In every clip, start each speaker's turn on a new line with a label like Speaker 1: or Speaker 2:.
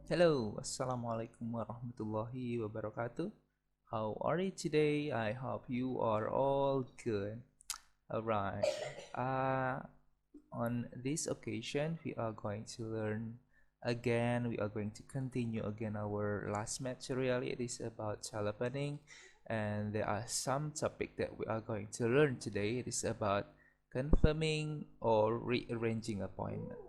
Speaker 1: Hello, Assalamualaikum warahmatullahi wabarakatuh. How are you today? I hope you are all good. Alright. Uh, on this occasion, we are going to learn again. We are going to continue again our last material. It is about telephony, and there are some topic that we are going to learn today. It is about confirming or rearranging appointment.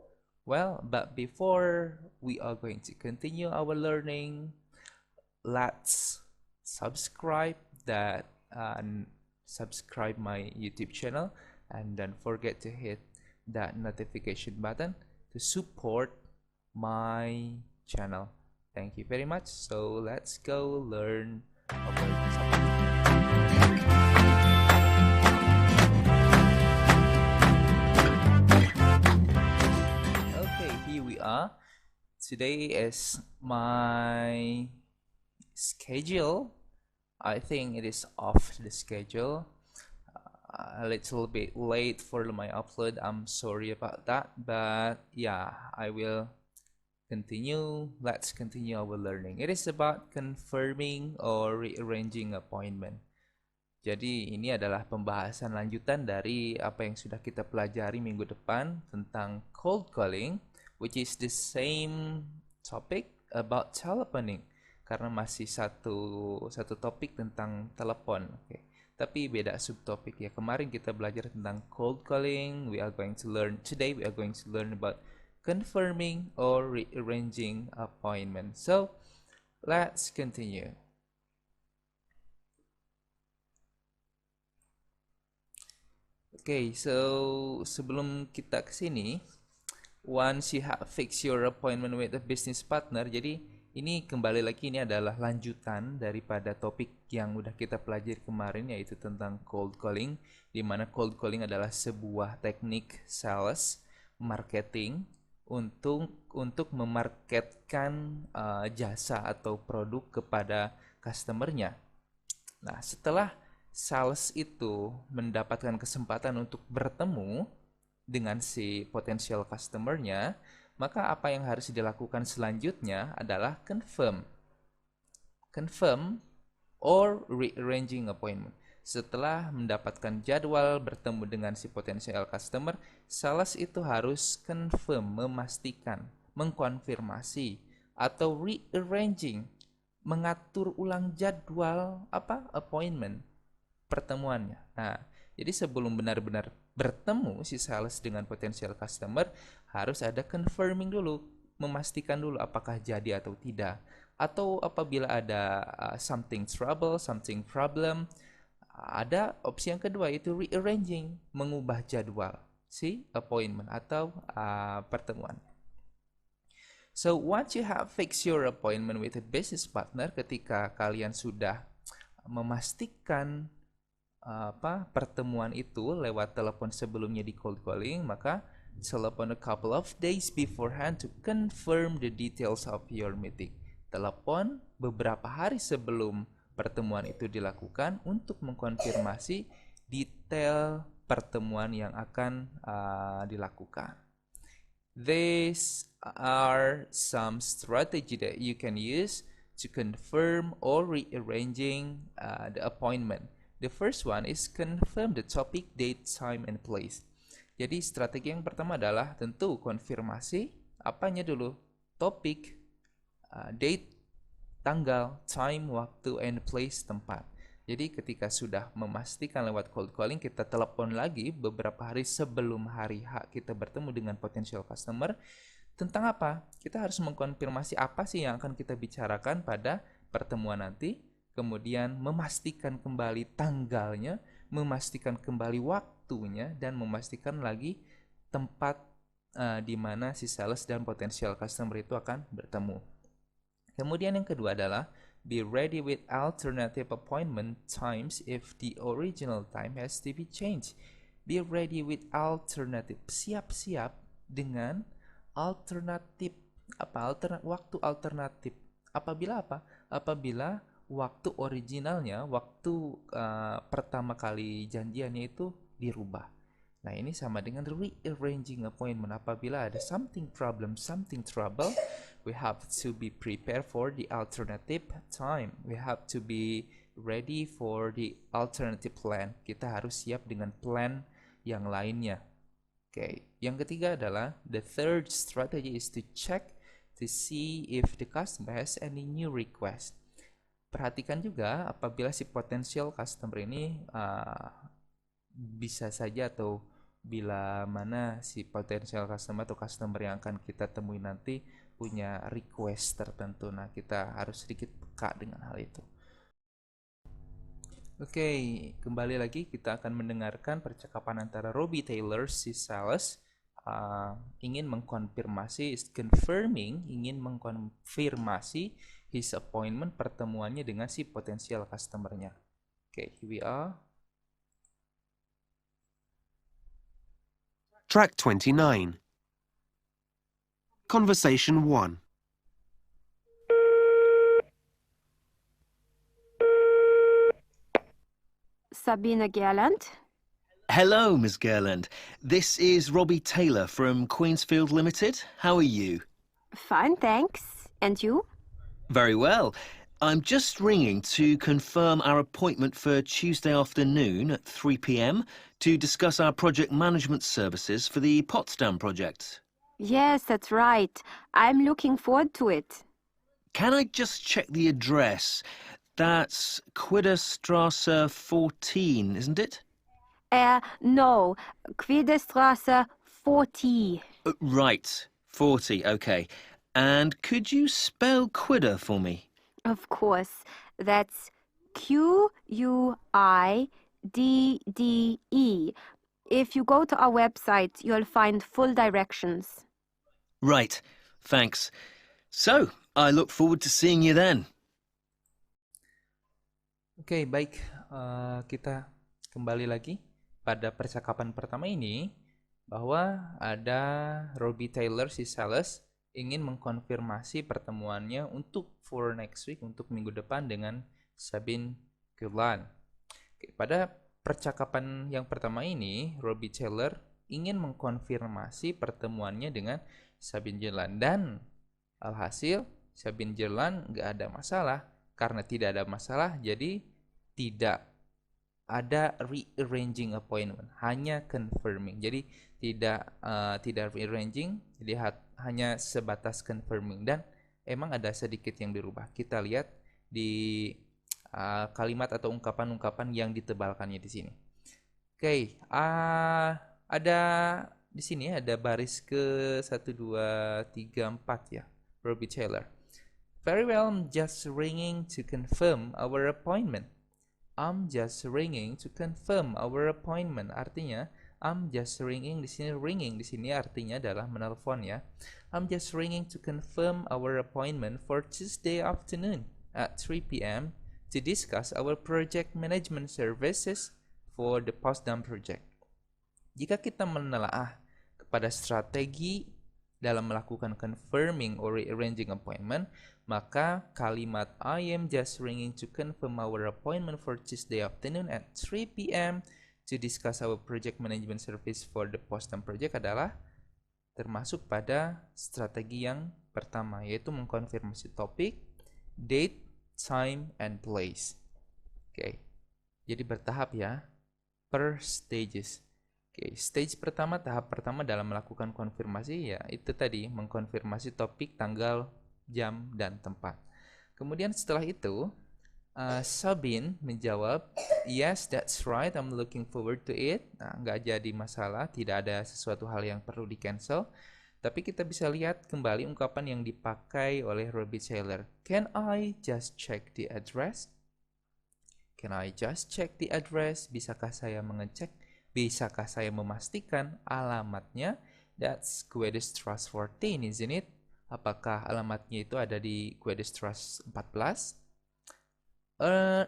Speaker 1: Well, but before we are going to continue our learning, let's subscribe that and subscribe my YouTube channel, and don't forget to hit that notification button to support my channel. Thank you very much. So let's go learn about Okay, here we are. Today is my schedule. I think it is off the schedule. A little bit late for my upload. I'm sorry about that, but yeah, I will continue. Let's continue our learning. It is about confirming or rearranging appointment. Jadi ini adalah pembahasan lanjutan dari apa yang sudah kita pelajari minggu depan tentang cold calling, which is the same topic about telephoning, karena masih satu topik tentang telepon. Oke. Tapi beda subtopik ya. Kemarin kita belajar tentang cold calling. Today we are going to learn about confirming or rearranging appointment. So let's continue. Okay, so sebelum kita ke sini, once you have fixed your appointment with a business partner, jadi ini kembali lagi, ini adalah lanjutan daripada topik yang udah kita pelajari kemarin, yaitu tentang cold calling, di mana cold calling adalah sebuah teknik sales marketing untuk memarketkan jasa atau produk kepada customernya. Nah, setelah sales itu mendapatkan kesempatan untuk bertemu dengan si potensial customernya, maka apa yang harus dilakukan selanjutnya adalah confirm or rearranging appointment. Setelah mendapatkan jadwal bertemu dengan si potensial customer, sales itu harus confirm, memastikan, mengkonfirmasi, atau rearranging, mengatur ulang jadwal appointment, pertemuannya. Nah, jadi sebelum benar-benar bertemu si sales dengan potensial customer, harus ada confirming dulu, memastikan dulu apakah jadi atau tidak. Atau apabila ada something problem, ada opsi yang kedua, yaitu rearranging, mengubah jadwal si appointment atau pertemuan. So once you have fixed your appointment with a business partner, ketika kalian sudah memastikan pertemuan itu lewat telepon sebelumnya di cold calling, maka telepon a couple of days beforehand to confirm the details of your meeting. Telepon beberapa hari sebelum pertemuan itu dilakukan untuk mengkonfirmasi detail pertemuan yang akan dilakukan. These are some strategy that you can use to confirm or rearranging the appointment. The first one is confirm the topic, date, time, and place. Jadi strategi yang pertama adalah tentu konfirmasi apanya dulu, topik, date, tanggal, time, waktu, and place, tempat. Jadi ketika sudah memastikan lewat cold calling, kita telepon lagi beberapa hari sebelum hari H kita bertemu dengan potential customer. Tentang apa? Kita harus mengkonfirmasi apa sih yang akan kita bicarakan pada pertemuan nanti. Kemudian memastikan kembali tanggalnya, memastikan kembali waktunya, dan memastikan lagi tempat di mana si sales dan potential customer itu akan bertemu. Kemudian yang kedua adalah be ready with alternative appointment times if the original time has to be changed. Be ready with alternative, siap-siap dengan alternatif waktu alternatif. Apabila waktu originalnya, waktu pertama kali janjiannya itu dirubah. Nah, ini sama dengan rearranging appointment. Apabila ada something trouble we have to be prepared for the alternative time. We have to be ready for the alternative plan. Kita harus siap dengan plan yang lainnya. Oke, yang ketiga adalah the third strategy is to check to see if the customer has any new request. Perhatikan juga apabila si potential customer ini bisa saja atau bila mana si potential customer atau customer yang akan kita temui nanti punya request tertentu. Nah, kita harus sedikit peka dengan hal itu. Oke, kembali lagi kita akan mendengarkan percakapan antara Robbie Taylor, si sales, ingin mengkonfirmasi, ingin mengkonfirmasi his appointment, pertemuannya dengan si potensial customer-nya. Oke, here we are.
Speaker 2: Track 29. Conversation 1.
Speaker 3: Sabine Gerland.
Speaker 4: Hello, Ms. Gerland. This is Robbie Taylor from Queensfield Limited. How are you?
Speaker 3: Fine, thanks. And you?
Speaker 4: Very well. I'm just ringing to confirm our appointment for Tuesday afternoon at 3 p.m. to discuss our project management services for the Potsdam project.
Speaker 3: Yes, that's right. I'm looking forward to it.
Speaker 4: Can I just check the address? That's Quidderstrasse 14, isn't it?
Speaker 3: No. Quidderstrasse 40.
Speaker 4: Right, 40, okay. And could you spell Quidder for me?
Speaker 3: Of course. That's Quidde. If you go to our website, you'll find full directions.
Speaker 4: Right, thanks. So, I look forward to seeing you then.
Speaker 1: Oke, baik. Kita kembali lagi pada percakapan pertama ini bahwa ada Robbie Taylor, si sales, ingin mengkonfirmasi pertemuannya for next week, untuk minggu depan dengan Sabine Gerland. Oke, pada percakapan yang pertama ini, Robbie Taylor ingin mengkonfirmasi pertemuannya dengan Sabine Gerland, dan alhasil Sabine Gerland nggak ada masalah. Karena tidak ada masalah, jadi tidak ada rearranging appointment, hanya confirming. Jadi tidak rearranging, jadi hanya sebatas confirming, dan emang ada sedikit yang dirubah. Kita lihat di kalimat atau ungkapan-ungkapan yang ditebalkannya di sini. Oke, ada di sini ada baris ke 1 2 3 4 ya, Robbie Taylor. Very well, I'm just ringing to confirm our appointment. I'm just ringing to confirm our appointment. Artinya, I'm just ringing di sini artinya adalah menelpon ya. I'm just ringing to confirm our appointment for Tuesday afternoon at 3 p.m. to discuss our project management services for the Potsdam project. Jika kita menelaah kepada strategi dalam melakukan confirming or rearranging appointment, maka kalimat I am just ringing to confirm our appointment for Tuesday afternoon at 3 p.m. to discuss our project management service for the Potsdam project adalah termasuk pada strategi yang pertama, yaitu mengkonfirmasi topik, date, time, and place. Oke, jadi bertahap ya, per stages. Oke, stage pertama, tahap pertama dalam melakukan konfirmasi ya itu tadi, mengkonfirmasi topik, tanggal, jam, dan tempat. Kemudian setelah itu Sabine menjawab, yes, that's right, I'm looking forward to it. Nah, nggak jadi masalah, tidak ada sesuatu hal yang perlu di cancel. Tapi kita bisa lihat kembali ungkapan yang dipakai oleh Robbie Taylor. Can I just check the address? Can I just check the address? Bisakah saya mengecek? Bisakah saya memastikan alamatnya? That's Quidderstrasse 14, isn't it? Apakah alamatnya itu ada di Quidderstrasse 14?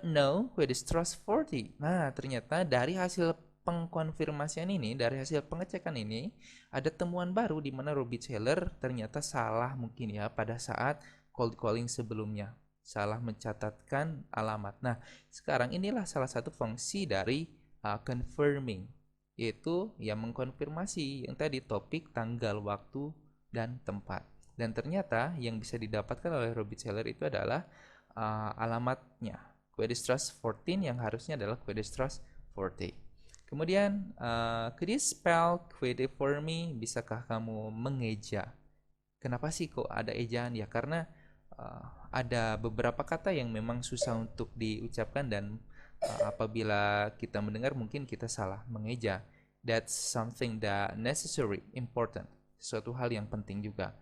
Speaker 1: No, Quidderstrasse 40. Nah, ternyata dari hasil pengkonfirmasian ini, dari hasil pengecekan ini, ada temuan baru di mana Robbie Taylor ternyata salah mungkin ya pada saat cold calling sebelumnya. Salah mencatatkan alamat. Nah, sekarang inilah salah satu fungsi dari confirming, yaitu yang mengkonfirmasi yang tadi topik, tanggal, waktu, dan tempat. Dan ternyata yang bisa didapatkan oleh Robbie Taylor itu adalah alamatnya. Quedestrus 14 yang harusnya adalah Quedestrus 40. Kemudian, could you spell Quede for me? Bisakah kamu mengeja? Kenapa sih kok ada ejaan? Ya karena ada beberapa kata yang memang susah untuk diucapkan dan apabila kita mendengar mungkin kita salah mengeja. That's something that necessary, important. Suatu hal yang penting juga.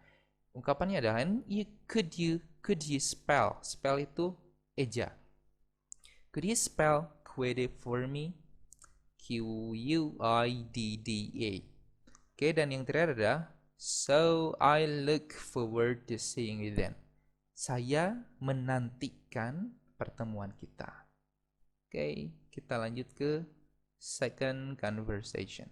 Speaker 1: Ungkapannya adalah could you spell? Spell itu eja. Could you spell Quede for me? Quidda. Oke, dan yang terakhir adalah so I look forward to seeing you then. Saya menantikan pertemuan kita. Oke, kita lanjut ke second conversation.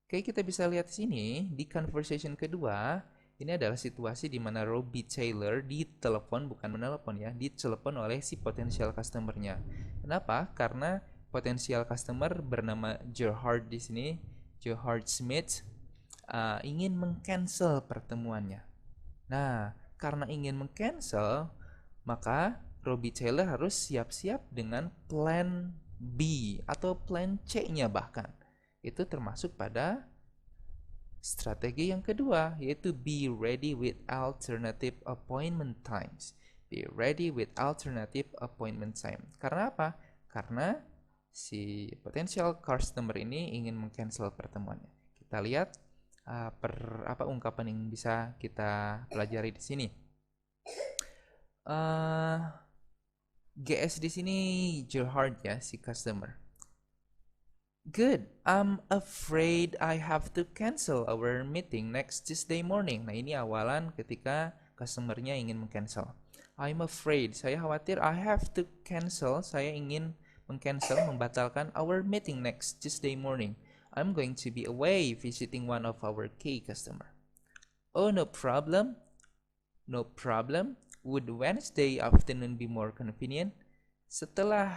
Speaker 1: Oke, kita bisa lihat di sini di conversation kedua, ini adalah situasi di mana Robbie Taylor ditelepon, bukan menelepon ya, ditelepon oleh si potensial customer-nya. Kenapa? Karena potensial customer bernama Gerhard di sini, Gerhard Smith, ingin mengcancel pertemuannya. Nah, karena ingin mengcancel, maka Robbie Taylor harus siap-siap dengan plan B atau plan C-nya bahkan. Itu termasuk pada strategi yang kedua, yaitu be ready with alternative appointment times. Be ready with alternative appointment time. Karena apa? Karena si potential customer ini ingin mengcancel pertemuannya. Kita lihat ungkapan yang bisa kita pelajari di sini. GS di sini Gerhard ya, si customer. Good, I'm afraid I have to cancel our meeting next Tuesday morning. Nah, ini awalan ketika customernya ingin mengcancel. I'm afraid, saya khawatir, I have to cancel, saya ingin membatalkan our meeting next Tuesday morning. I'm going to be away visiting one of our key customer. Oh, no problem. No problem. Would Wednesday afternoon be more convenient? Setelah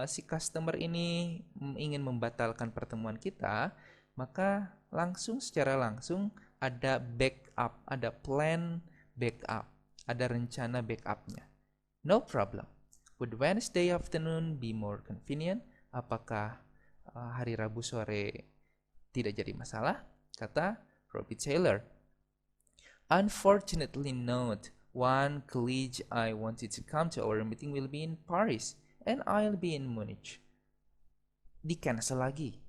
Speaker 1: si customer ini ingin membatalkan pertemuan kita, maka secara langsung ada backup, ada plan backup, ada rencana backupnya. No problem. Would Wednesday afternoon be more convenient? Apakah hari Rabu sore tidak jadi masalah? Kata Robbie Taylor. Unfortunately not. One colleague I wanted to come to our meeting will be in Paris and I'll be in Munich. Di-cancel lagi.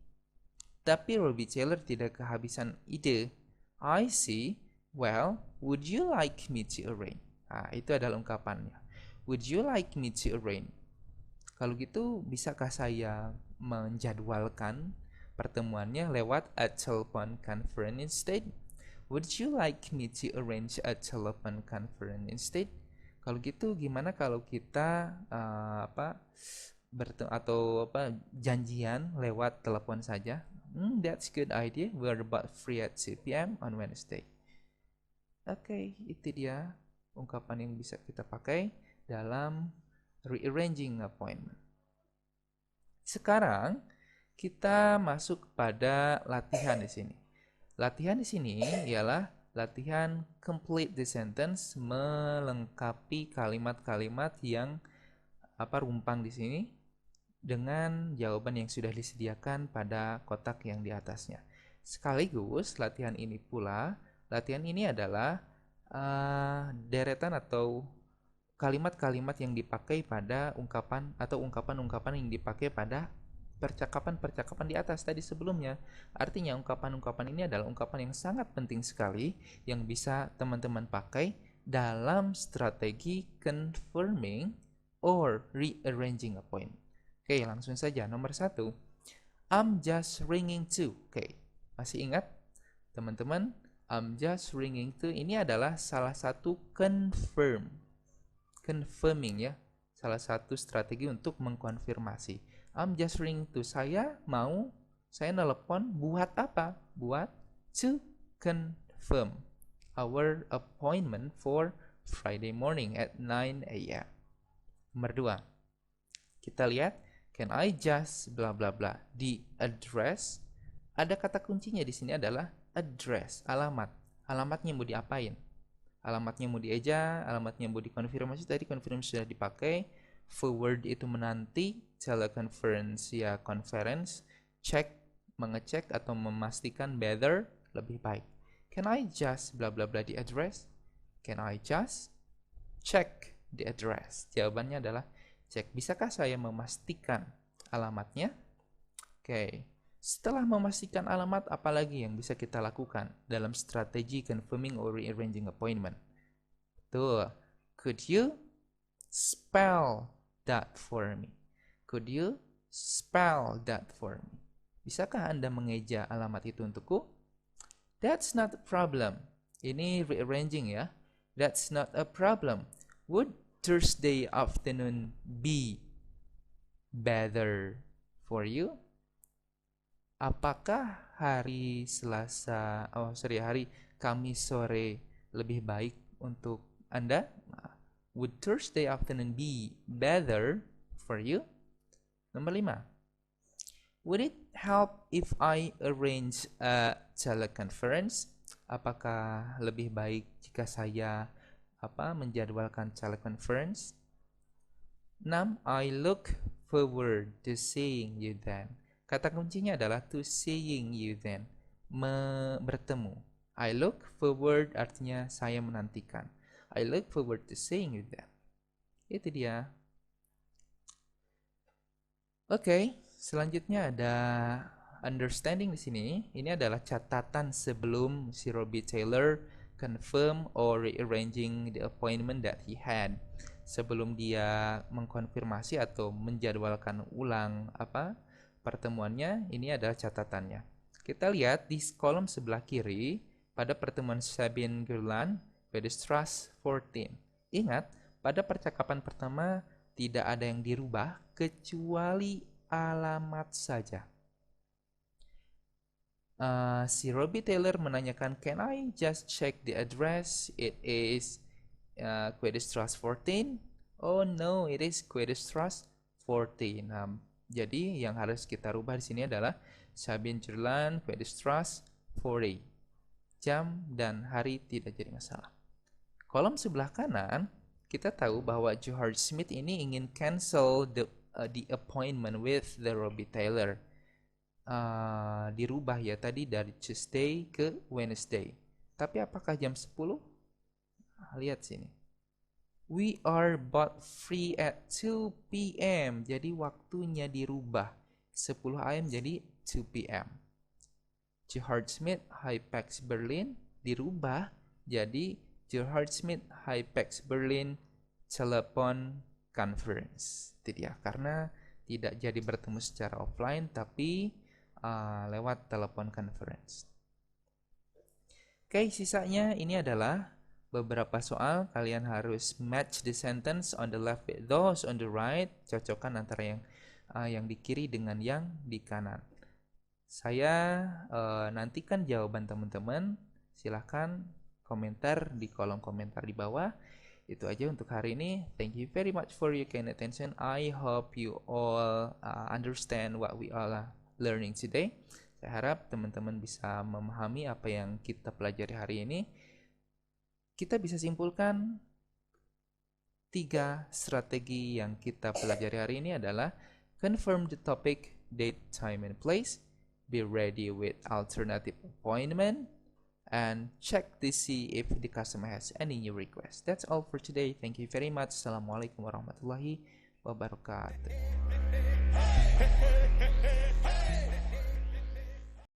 Speaker 1: Tapi Robbie Taylor tidak kehabisan ide. I see. Well, would you like me to arrange? Itu adalah ungkapannya. Would you like me to arrange? Kalau gitu, bisakah saya menjadwalkan pertemuannya lewat a telephone conference instead? Would you like me to arrange a telephone conference instead? Kalau gitu gimana kalau kita janjian lewat telepon saja? That's good idea. We're about free at 2 p.m. on Wednesday. Oke, itu dia ungkapan yang bisa kita pakai dalam rearranging appointment. Sekarang kita masuk pada latihan di sini. Latihan di sini ialah latihan complete the sentence, melengkapi kalimat-kalimat yang rumpang di sini dengan jawaban yang sudah disediakan pada kotak yang di atasnya. Sekaligus latihan ini adalah deretan atau kalimat-kalimat yang dipakai pada ungkapan atau ungkapan-ungkapan yang dipakai pada percakapan-percakapan di atas tadi sebelumnya. Artinya ungkapan-ungkapan ini adalah ungkapan yang sangat penting sekali yang bisa teman-teman pakai dalam strategi confirming or rearranging a point. Oke, langsung saja. Nomor 1, I'm just ringing to. Oke, masih ingat teman-teman? I'm just ringing to ini adalah salah satu confirming ya, salah satu strategi untuk mengkonfirmasi. I'm just ringing to, saya nelepon buat apa? Buat to confirm our appointment for Friday morning at 9 a.m. Nomor 2, kita lihat, can I just bla bla bla. Di address, ada kata kuncinya di sini adalah address, alamat. Alamatnya mau diapain? Alamatnya mau dieja, alamatnya mau dikonfirmasi, tadi konfirmasi sudah dipakai. Forward itu menanti, teleconference ya conference, check mengecek atau memastikan better lebih baik. Can I just bla bla bla the address? Can I just check the address? Jawabannya adalah cek. Bisakah saya memastikan alamatnya? Oke. Setelah memastikan alamat, apalagi yang bisa kita lakukan dalam strategi confirming or rearranging appointment? Tuh, could you spell that for me? Could you spell that for me? Bisakah Anda mengeja alamat itu untukku? That's not a problem. Ini rearranging ya. That's not a problem. Would Thursday afternoon be better for you? Apakah hari hari Kamis sore lebih baik untuk Anda? Would Thursday afternoon be better for you? Nomor 5. Would it help if I arrange a teleconference? Apakah lebih baik jika saya menjadwalkan teleconference? 6. I look forward to seeing you then. Kata kuncinya adalah to seeing you then, bertemu. I look forward artinya saya menantikan. I look forward to seeing you then. Itu dia. Oke, selanjutnya ada understanding di sini. Ini adalah catatan sebelum si Robbie Taylor confirm or rearranging the appointment that he had. Sebelum dia mengkonfirmasi atau menjadwalkan ulang pertemuannya, ini adalah catatannya. Kita lihat di kolom sebelah kiri pada pertemuan Sabine Gerland, Weierstrass 14. Ingat, pada percakapan pertama tidak ada yang dirubah kecuali alamat saja. Si Robbie Taylor menanyakan, can I just check the address? It is Weierstrass 14. Oh no, it is Weierstrass 14. Jadi yang harus kita rubah di sini adalah Sabine Gerland, Weierstrass 40. Jam dan hari tidak jadi masalah. Kolom sebelah kanan kita tahu bahwa Gerhard Schmidt ini ingin cancel the appointment with the Robbie Taylor. Dirubah ya tadi dari Tuesday ke Wednesday. Tapi apakah jam 10? Lihat sini. We are both free at 2 p.m. Jadi waktunya dirubah. 10 AM jadi 2 p.m. Gerhard Schmidt, Hypex Berlin dirubah jadi Gerhard Schmidt, Hypex Berlin Telepon Conference. Itu dia, karena tidak jadi bertemu secara offline tapi lewat telepon conference. Oke, sisanya ini adalah beberapa soal. Kalian harus match the sentence on the left with those on the right. Cocokkan antara yang di kiri dengan yang di kanan. Saya nantikan jawaban teman-teman. Silahkan komentar di kolom komentar di bawah. Itu aja untuk hari ini. Thank you very much for your kind attention. I hope you all understand what we all are learning today. Saya harap teman-teman bisa memahami apa yang kita pelajari hari ini. Kita bisa simpulkan 3 strategi yang kita pelajari hari ini adalah confirm the topic, date, time, and place, be ready with alternative appointment, and check to see if the customer has any new request. That's all for today. Thank you very much. Assalamualaikum warahmatullahi wabarakatuh.